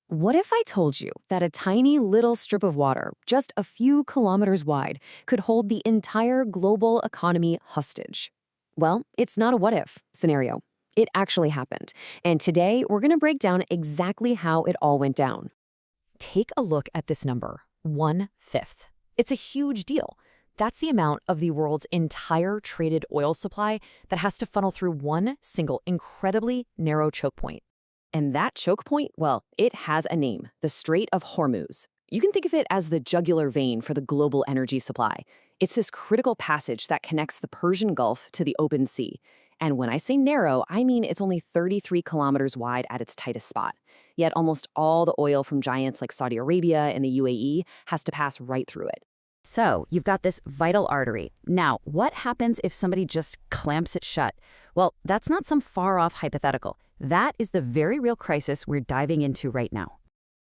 What if I told you that a tiny little strip of water, just a few kilometers wide, could hold the entire global economy hostage? Well, it's not a what if scenario. It actually happened. And today, we're going to break down exactly how it all went down. Take a look at this number, 1/5. It's a huge deal. That's the amount of the world's entire traded oil supply that has to funnel through one single incredibly narrow choke point. And that choke point, well, it has a name, the Strait of Hormuz. You can think of it as the jugular vein for the global energy supply. It's this critical passage that connects the Persian Gulf to the open sea. And when I say narrow, I mean it's only 33 kilometers wide at its tightest spot. Yet almost all the oil from giants like Saudi Arabia and the UAE has to pass right through it. So, you've got this vital artery. Now, what happens if somebody just clamps it shut? Well, that's not some far-off hypothetical. That is the very real crisis we're diving into right now.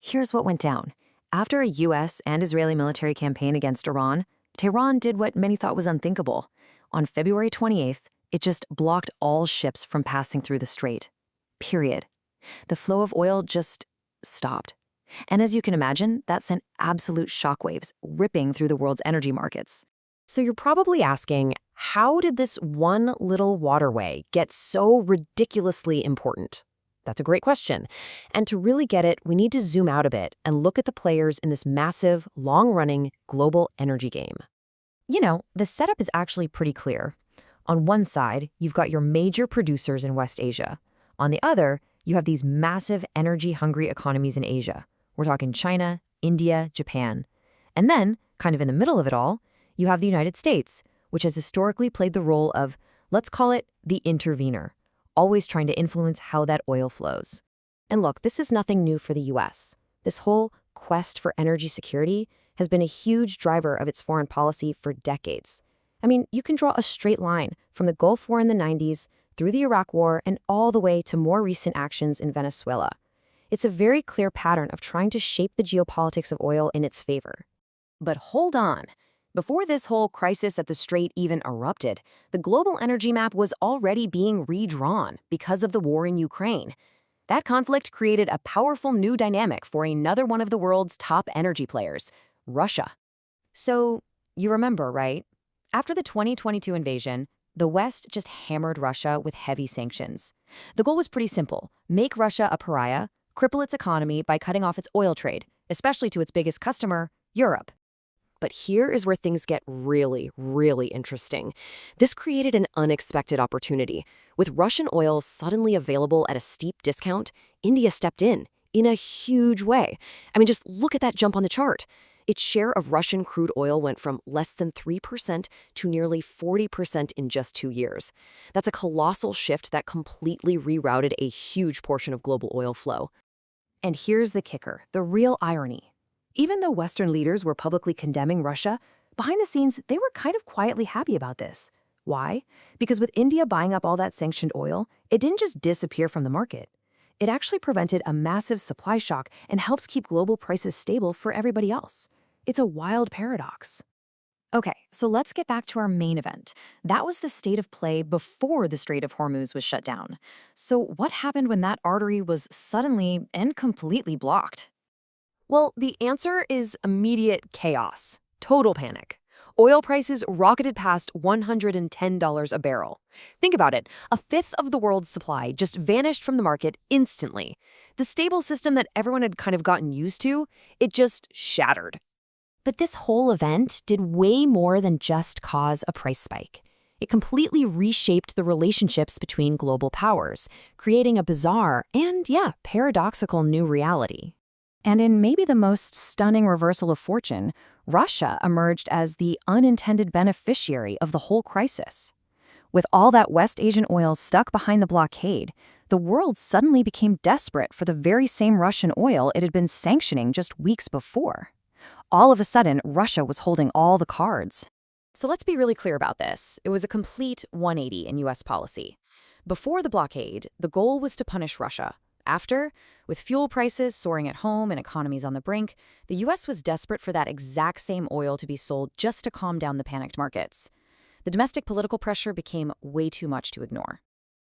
Here's what went down. After a US and Israeli military campaign against Iran, Tehran did what many thought was unthinkable. On February 28th, it just blocked all ships from passing through the strait. Period. The flow of oil just stopped. And as you can imagine, that sent absolute shockwaves ripping through the world's energy markets. So you're probably asking, how did this one little waterway get so ridiculously important? That's a great question. And to really get it, we need to zoom out a bit and look at the players in this massive, long-running global energy game. You know, the setup is actually pretty clear. On one side, you've got your major producers in West Asia. On the other, you have these massive energy-hungry economies in Asia. We're talking China, India, Japan. And then, kind of in the middle of it all, you have the United States, which has historically played the role of, let's call it, the intervener, always trying to influence how that oil flows. And look, this is nothing new for the US. This whole quest for energy security has been a huge driver of its foreign policy for decades. I mean, you can draw a straight line from the Gulf War in the 90s, through the Iraq War, and all the way to more recent actions in Venezuela. It's a very clear pattern of trying to shape the geopolitics of oil in its favor. But hold on. Before this whole crisis at the Strait even erupted, the global energy map was already being redrawn because of the war in Ukraine. That conflict created a powerful new dynamic for another one of the world's top energy players, Russia. So, you remember, right? After the 2022 invasion, the West just hammered Russia with heavy sanctions. The goal was pretty simple: make Russia a pariah, cripple its economy by cutting off its oil trade, especially to its biggest customer, Europe. But here is where things get really, really interesting. This created an unexpected opportunity. With Russian oil suddenly available at a steep discount, India stepped in a huge way. I mean, just look at that jump on the chart. Its share of Russian crude oil went from less than 3% to nearly 40% in just 2 years. That's a colossal shift that completely rerouted a huge portion of global oil flow. And here's the kicker, the real irony. Even though Western leaders were publicly condemning Russia, behind the scenes, they were kind of quietly happy about this. Why? Because with India buying up all that sanctioned oil, it didn't just disappear from the market. It actually prevented a massive supply shock and helps keep global prices stable for everybody else. It's a wild paradox. Okay, so let's get back to our main event. That was the state of play before the Strait of Hormuz was shut down. So what happened when that artery was suddenly and completely blocked? Well, the answer is immediate chaos, total panic. Oil prices rocketed past $110 a barrel. Think about it, a fifth of the world's supply just vanished from the market instantly. The stable system that everyone had kind of gotten used to, it just shattered. But this whole event did way more than just cause a price spike. It completely reshaped the relationships between global powers, creating a bizarre and, paradoxical new reality. And in maybe the most stunning reversal of fortune, Russia emerged as the unintended beneficiary of the whole crisis. With all that West Asian oil stuck behind the blockade, the world suddenly became desperate for the very same Russian oil it had been sanctioning just weeks before. All of a sudden, Russia was holding all the cards. So let's be really clear about this. It was a complete 180 in U.S. policy. Before the blockade, the goal was to punish Russia. After, with fuel prices soaring at home and economies on the brink, the U.S. was desperate for that exact same oil to be sold just to calm down the panicked markets. The domestic political pressure became way too much to ignore.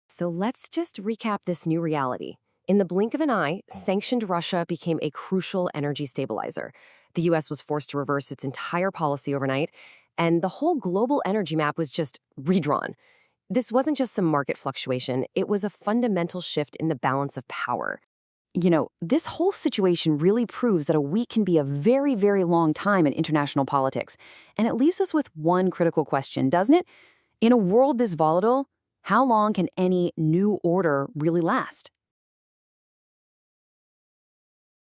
So let's just recap this new reality. In the blink of an eye, sanctioned Russia became a crucial energy stabilizer. The US was forced to reverse its entire policy overnight, and the whole global energy map was just redrawn. This wasn't just some market fluctuation, it was a fundamental shift in the balance of power. This whole situation really proves that a week can be a very, very long time in international politics. And it leaves us with one critical question, doesn't it? In a world this volatile, how long can any new order really last?